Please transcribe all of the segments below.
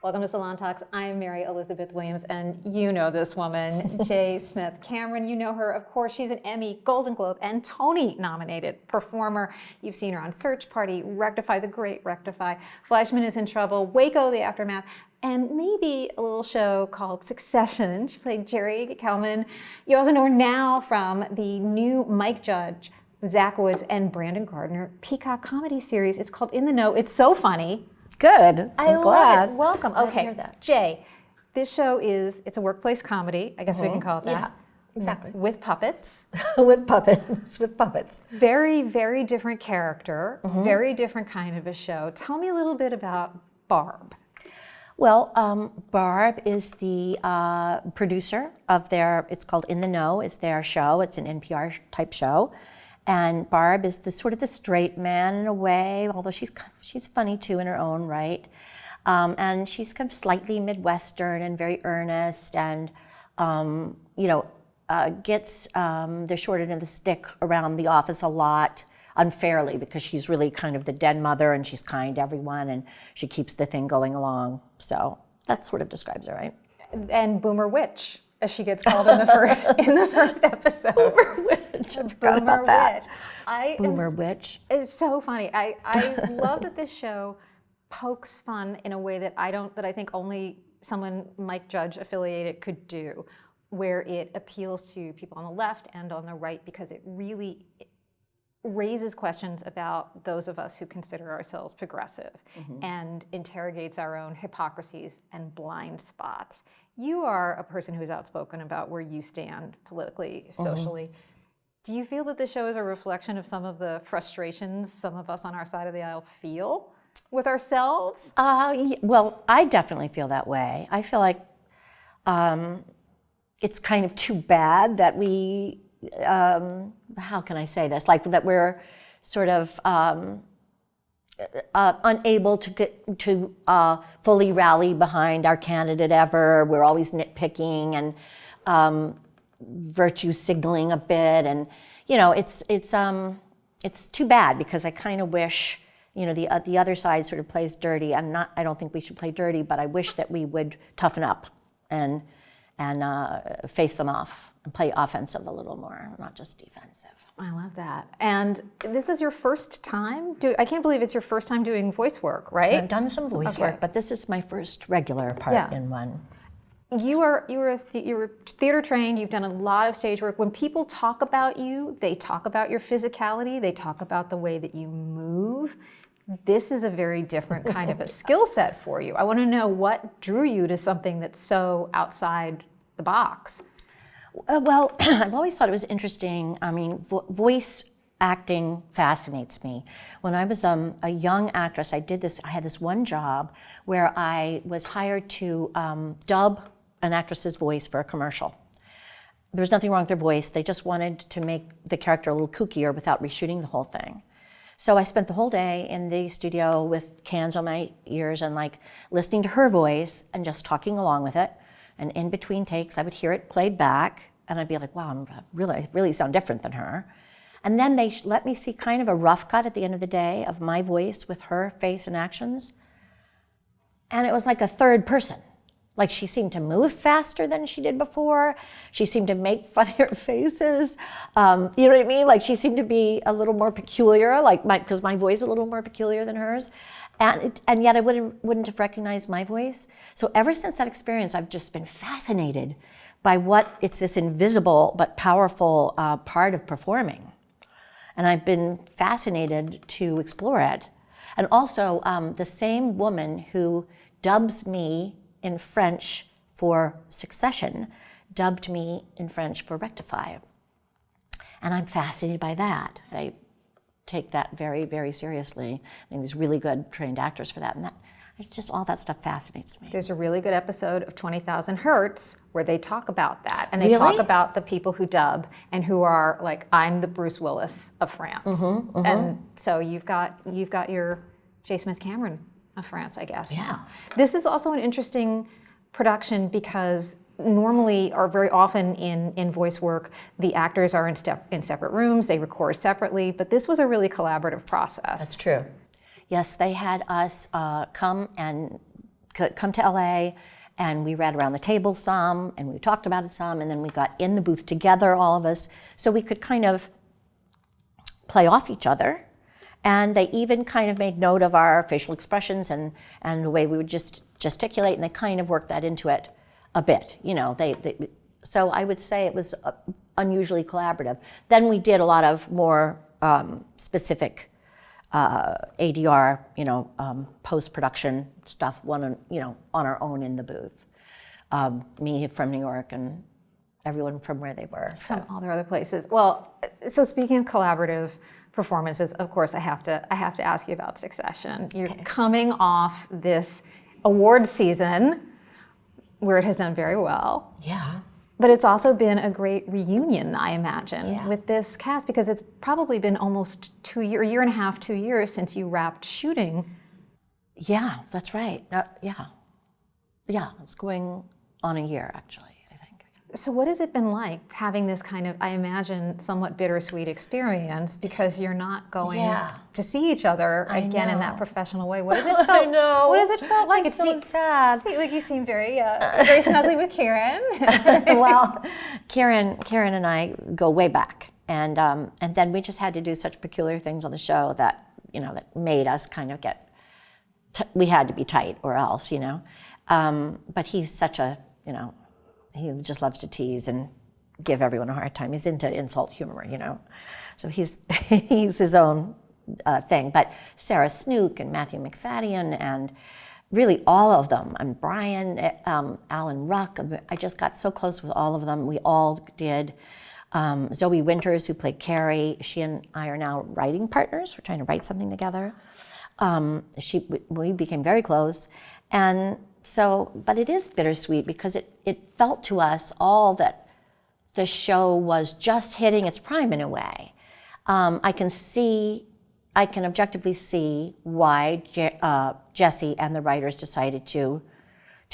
Welcome to Salon Talks. I'm Mary Elizabeth Williams, and you know this woman, J. Smith Cameron. You know her, of course. She's an Emmy, Golden Globe, and Tony-nominated performer. You've seen her on Search Party, Rectify, The Great Rectify, Fleischman is in Trouble, Waco, The Aftermath, and maybe a little show called Succession. She played Gerri Kelman. You also know her now from the new Mike Judge, Zach Woods, and Brandon Gardner Peacock comedy series. It's called In the Know. It's so funny. Good. I'm glad. Welcome. Glad to Okay, hear that. Jay, this show it's a workplace comedy. I guess we can call it that. Yeah, exactly. With puppets. With puppets. Very, very different character. Very different kind of a show. Tell me a little bit about Barb. Well, Barb is the producer of it's called In the Know. It's their show. It's an NPR type show. And Barb is the sort of the straight man in a way, although she's funny too in her own right. And she's kind of slightly Midwestern and very earnest, and gets the short end of the stick around the office a lot unfairly, because she's really kind of the den mother, and she's kind to everyone, and she keeps the thing going along. So that sort of describes her, right? And Boomer Witch, as she gets called in the first episode. Boomer Witch. I forgot about that. Boomer Witch. It's so funny. I love that this show pokes fun in a way that I think only someone Mike Judge affiliated could do, where it appeals to people on the left and on the right, because it really raises questions about those of us who consider ourselves progressive and interrogates our own hypocrisies and blind spots. You are a person who's outspoken about where you stand politically, socially. Do you feel that the show is a reflection of some of the frustrations some of us on our side of the aisle feel with ourselves? Well, I definitely feel that way. I feel like it's kind of too bad that we, how can I say this? Like that we're sort of unable to get to fully rally behind our candidate ever. We're always nitpicking and virtue signaling a bit, and it's too bad, because I kind of wish the other side sort of plays dirty. I don't think we should play dirty, but I wish that we would toughen up and face them off and play offensive a little more, not just defensive. I love that. And this is your first time I can't believe it's your first time doing voice work, right? I've done some voice work, but this is my first regular part in one. You were theater trained. You've done a lot of stage work. When people talk about you, they talk about your physicality. They talk about the way that you move. This is a very different kind of a skill set for you. I want to know what drew you to something that's so outside the box. Well, I've always thought it was interesting. I mean, voice acting fascinates me. When I was a young actress, I had this one job where I was hired to dub an actress's voice for a commercial. There was nothing wrong with their voice. They just wanted to make the character a little kookier without reshooting the whole thing. So I spent the whole day in the studio with cans on my ears and listening to her voice and just talking along with it. And in between takes, I would hear it played back, and I'd be like, wow, I really sound different than her. And then they let me see kind of a rough cut at the end of the day of my voice with her face and actions. And it was like a third person. Like, she seemed to move faster than she did before. She seemed to make funnier faces. You know what I mean? Like, she seemed to be a little more peculiar, because my voice is a little more peculiar than hers. And yet I wouldn't have recognized my voice. So ever since that experience, I've just been fascinated by it's this invisible but powerful part of performing. And I've been fascinated to explore it. And also, the same woman who dubs me in French for Succession dubbed me in French for Rectify. And I'm fascinated by that. They take that very, very seriously. I think there's really good trained actors for that. And it's just all that stuff fascinates me. There's a really good episode of 20,000 Hertz where they talk about that. And they talk about the people who dub and who are like, I'm the Bruce Willis of France. And so you've got your J. Smith Cameron of France, I guess. Yeah. This is also an interesting production because normally, or very often in voice work, the actors are in separate rooms, they record separately, but this was a really collaborative process. That's true. Yes, they had us come and come to LA, and we read around the table some, and we talked about it some, and then we got in the booth together, all of us, so we could kind of play off each other. And they even kind of made note of our facial expressions and the way we would just gesticulate, and they kind of worked that into it a bit. So I would say it was unusually collaborative. Then we did a lot of more specific ADR, post-production stuff, on our own in the booth. Me from New York and everyone from where they were. Some other places. Well, so speaking of collaborative performances, of course, I have to ask you about Succession. You're coming off this award season where it has done very well. Yeah. But it's also been a great reunion, I imagine, with this cast, because it's probably been almost a year and a half, 2 years since you wrapped shooting. Yeah, that's right. Yeah, it's going on a year, actually, I think. So what has it been like having this kind of, I imagine, somewhat bittersweet experience, because you're not going to see each other again in that professional way? What does it feel? I know. What does it feel like? It's so sad. Like you seem very, very snuggly with Karen. Well, Karen and I go way back, and then we just had to do such peculiar things on the show that that made us kind of get. We had to be tight, or else, But he's such a, he just loves to tease and give everyone a hard time. He's into insult humor, So he's his own thing. But Sarah Snook and Matthew McFadden and really all of them, and Brian, Alan Ruck. I just got so close with all of them. We all did. Zoe Winters, who played Carrie, she and I are now writing partners. We're trying to write something together. We became very close. And so, but it is bittersweet because it felt to us all that the show was just hitting its prime in a way. I can objectively see why Jesse and the writers decided to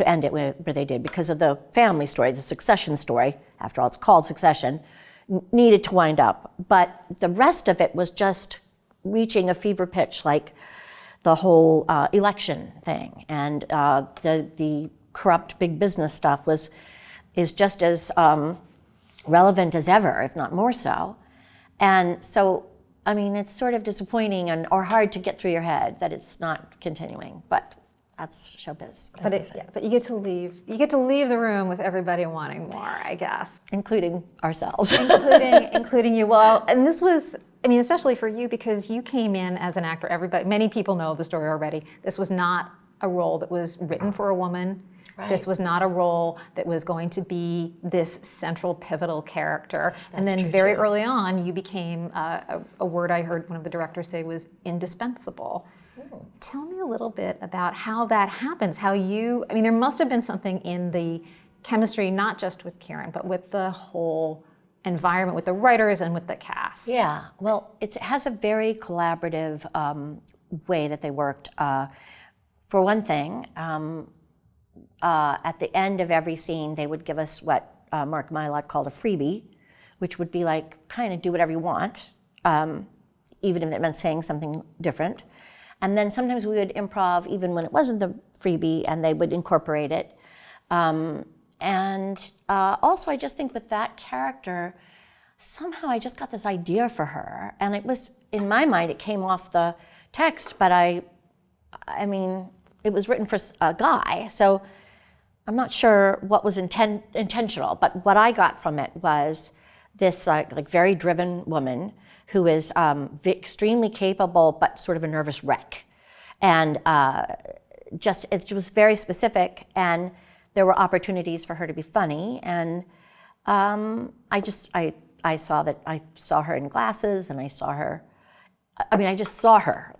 end it where they did, because of the family story, the succession story, after all it's called Succession, needed to wind up. But the rest of it was just reaching a fever pitch, like the whole election thing and the corrupt big business stuff is just as relevant as ever, if not more so. And so, I mean, it's sort of disappointing or hard to get through your head that it's not continuing, but that's showbiz. But you get to leave. You get to leave the room with everybody wanting more, I guess, including ourselves, including you. Well, and this was. I mean, especially for you, because you came in as an actor. Many people know the story already. This was not a role that was written for a woman. Right. This was not a role that was going to be this central, pivotal character. And then very early on, you became, a word I heard one of the directors say was indispensable. Ooh. Tell me a little bit about how that happens, there must have been something in the chemistry, not just with Karen, but with the whole environment, with the writers and with the cast. Yeah, well, it has a very collaborative way that they worked. For one thing, at the end of every scene, they would give us what Mark Mylod called a freebie, which would be like, kind of do whatever you want, even if it meant saying something different. And then sometimes we would improv even when it wasn't the freebie, and they would incorporate it. And also, I just think with that character, somehow I just got this idea for her. And it was, in my mind, it came off the text, but I mean, it was written for a guy. So I'm not sure what was intentional, but what I got from it was this like very driven woman who is extremely capable, but sort of a nervous wreck. And it was very specific, and there were opportunities for her to be funny, and I saw her in glasses, and I just saw her,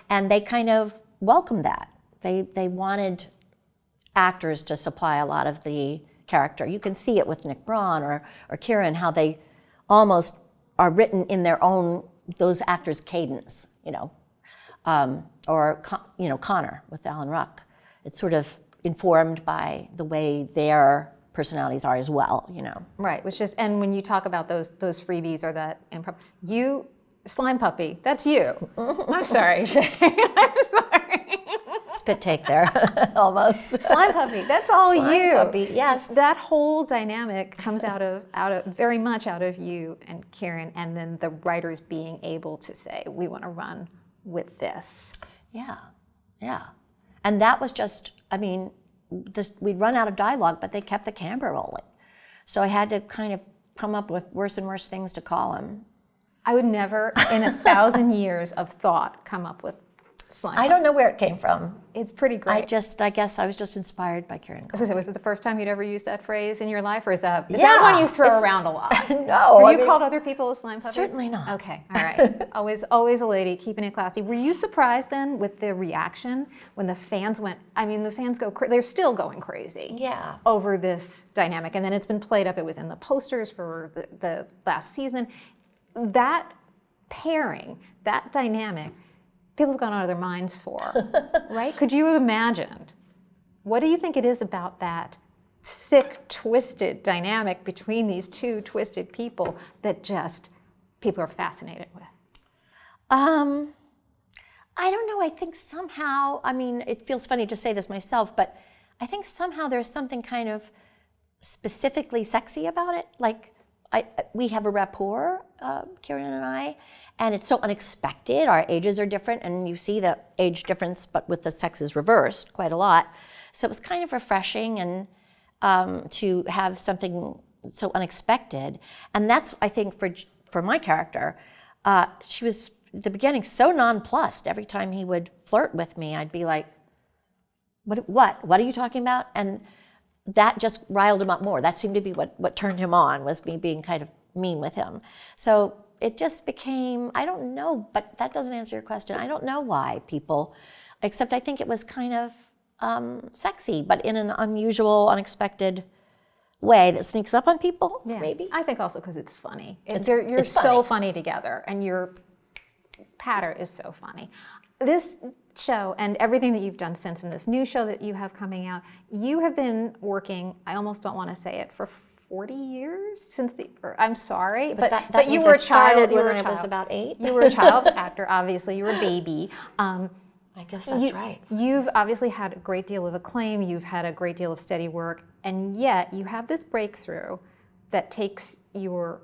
and they kind of welcomed that. They wanted actors to supply a lot of the character. You can see it with Nick Braun or Kieran, how they almost are written in their own, those actors' cadence, or Connor with Alan Ruck. It's sort of informed by the way their personalities are as well, Right, and when you talk about those freebies or that improv, Slime Puppy, that's you. I'm sorry, Shay. I'm sorry. spit take there, almost. Slime puppy, that's all Slime you. puppy, yes. That whole dynamic comes out of very much out of you and Kieran, and then the writers being able to say, we want to run with this. Yeah, yeah. And that was just, I mean, we'd run out of dialogue, but they kept the camera rolling. So I had to kind of come up with worse and worse things to call him. I would never, in 1,000 years of thought, come up with slime. I don't know where it came from. It's pretty great. I guess I was just inspired by Kieran. Was it the first time you'd ever used that phrase in your life, or is that Yeah, one you throw around a lot? No. Have you called other people a slime puppy? Certainly not. Okay, all right. Always a lady, keeping it classy. Were you surprised then with the reaction when the fans went? I mean, the fans they're still going crazy. Yeah. Over this dynamic, and then it's been played up. It was in the posters for the last season. That pairing, that dynamic, people have gone out of their minds for, right? Could you have imagined? What do you think it is about that sick, twisted dynamic between these two twisted people that just people are fascinated with? I don't know. I think somehow, I mean, it feels funny to say this myself, but I think somehow there's something kind of specifically sexy about it. Like, we have a rapport, Kieran and I, and it's so unexpected. Our ages are different, and you see the age difference, but with the sexes reversed quite a lot. So it was kind of refreshing and to have something so unexpected. And that's, I think, for my character, she was, at the beginning, so nonplussed. Every time he would flirt with me, I'd be like, what are you talking about? And that just riled him up more. That seemed to be what turned him on, was me being kind of mean with him. So it just became, I don't know, but that doesn't answer your question. I don't know why people, except I think it was kind of sexy, but in an unusual, unexpected way that sneaks up on people, maybe. I think also because it's funny. You're it's so funny together, and your patter is so funny. This show and everything that you've done since, in this new show that you have coming out, you have been working, I almost don't want to say it, for 40 years since I'm sorry, but you were a child when I was about 8. You were a child actor, obviously. You were a baby. I guess that's right. You've obviously had a great deal of acclaim. You've had a great deal of steady work, and yet you have this breakthrough that takes your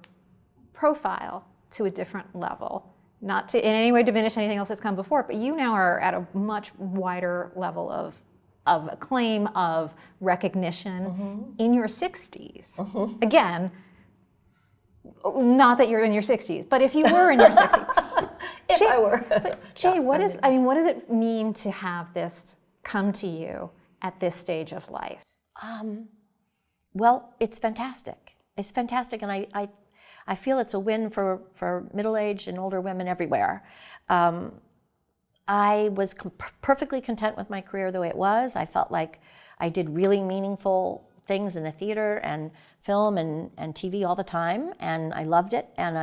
profile to a different level. Not to in any way diminish anything else that's come before, but you now are at a much wider level of acclaim, of recognition in your 60s. Again, not that you're in your 60s, but if you were in your 60s. If I were. But Jay, what does it mean to have this come to you at this stage of life? Well, it's fantastic. It's fantastic, and I feel it's a win for middle-aged and older women everywhere. I was perfectly content with my career the way it was. I felt like I did really meaningful things in the theater and film and TV all the time, and I loved it. And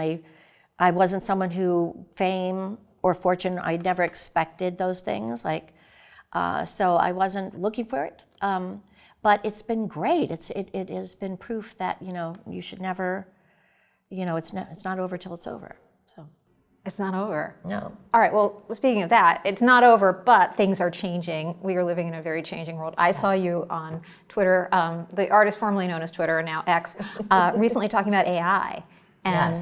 I wasn't someone who fame or fortune, I never expected those things. So I wasn't looking for it. But it's been great. It has been proof that you should never. It's not over till it's over. So it's not over. No. All right. Well, speaking of that, it's not over, but things are changing. We are living in a very changing world. I saw you on Twitter, the artist formerly known as Twitter, now X, recently talking about AI, and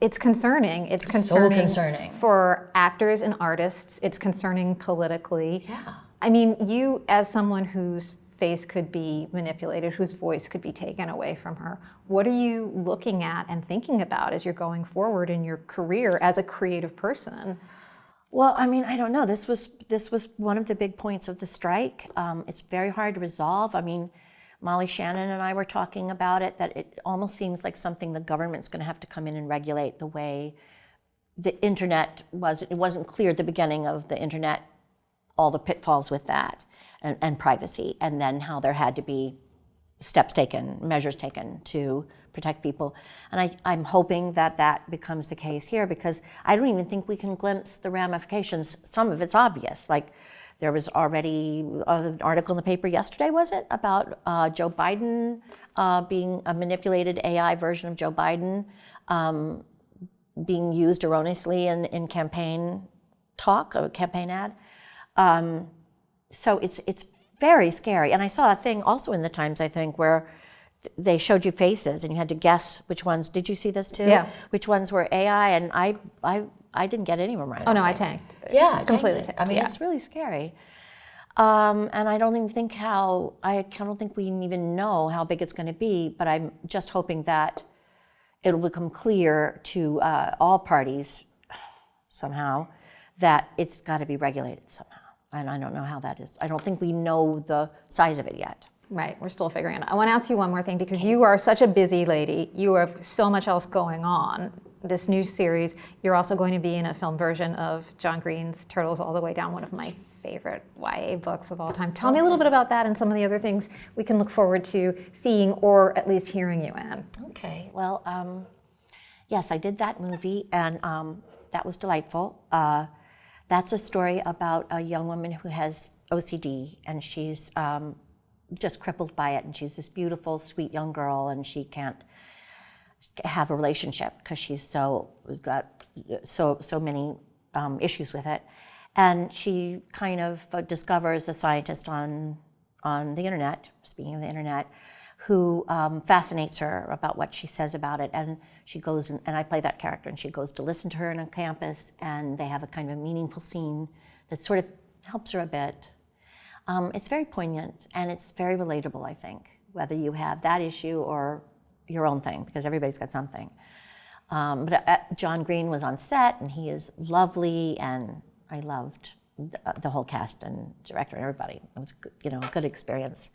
it's concerning. It's concerning. So concerning for actors and artists. It's concerning politically. Yeah. I mean, you as someone whose face could be manipulated, whose voice could be taken away from her. What are you looking at and thinking about as you're going forward in your career as a creative person? Well, I mean, I don't know. This was one of the big points of the strike. It's very hard to resolve. I mean, Molly Shannon and I were talking about it, that it almost seems like something the government's going to have to come in and regulate the way the internet was. It wasn't clear at the beginning of the internet, all the pitfalls with that. And privacy, and then how there had to be steps taken, measures taken to protect people. And I'm hoping that becomes the case here, because I don't even think we can glimpse the ramifications. Some of it's obvious. Like, there was already an article in the paper yesterday, was it, about Joe Biden being a manipulated AI version of Joe Biden being used erroneously in campaign talk, a campaign ad. so it's very scary. And I saw a thing also in the Times, I think, where they showed you faces and you had to guess which ones. Did you see this too? Yeah. Which ones were AI? And I didn't get any of them right. Oh no, I tanked. Yeah, completely tanked it. tanked. I mean, yeah. it's really scary. And I don't think we even know how big it's going to be. But I'm just hoping that it'll become clear to all parties somehow that it's got to be regulated somehow. And I don't know how that is. I don't think we know the size of it yet. Right, we're still figuring it out. I want to ask you one more thing because you are such a busy lady. You have so much else going on. This new series, you're also going to be in a film version of John Green's Turtles All the Way Down, one of my favorite YA books of all time. Tell me a little bit about that and some of the other things we can look forward to seeing or at least hearing you in. Okay, well, yes, I did that movie and that was delightful. That's a story about a young woman who has OCD and she's just crippled by it, and she's this beautiful, sweet young girl, and she can't have a relationship because she's got so many issues with it. And she kind of discovers a scientist on the internet, speaking of the internet, who fascinates her about what she says about it. And she goes, and I play that character, and she goes to listen to her on campus, and they have a kind of a meaningful scene that sort of helps her a bit. It's very poignant and it's very relatable, I think, whether you have that issue or your own thing, because everybody's got something. But John Green was on set and he is lovely, and I loved the whole cast and director and everybody. It was a good experience.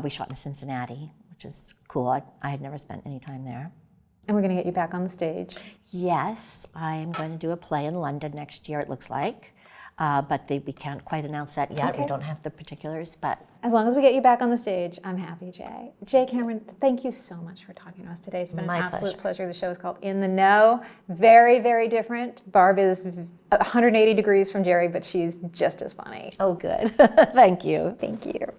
We shot in Cincinnati, which is cool. I had never spent any time there. And we're going to get you back on the stage. Yes, I am going to do a play in London next year, it looks like. But we can't quite announce that yet. Okay. We don't have the particulars, but... As long as we get you back on the stage, I'm happy, Jay. Jay Cameron, thank you so much for talking to us today. It's been My an absolute pleasure. pleasure. The show is called In the Know. Very, very different. Barb is 180 degrees from Gerri, but she's just as funny. Oh, good. Thank you. Thank you.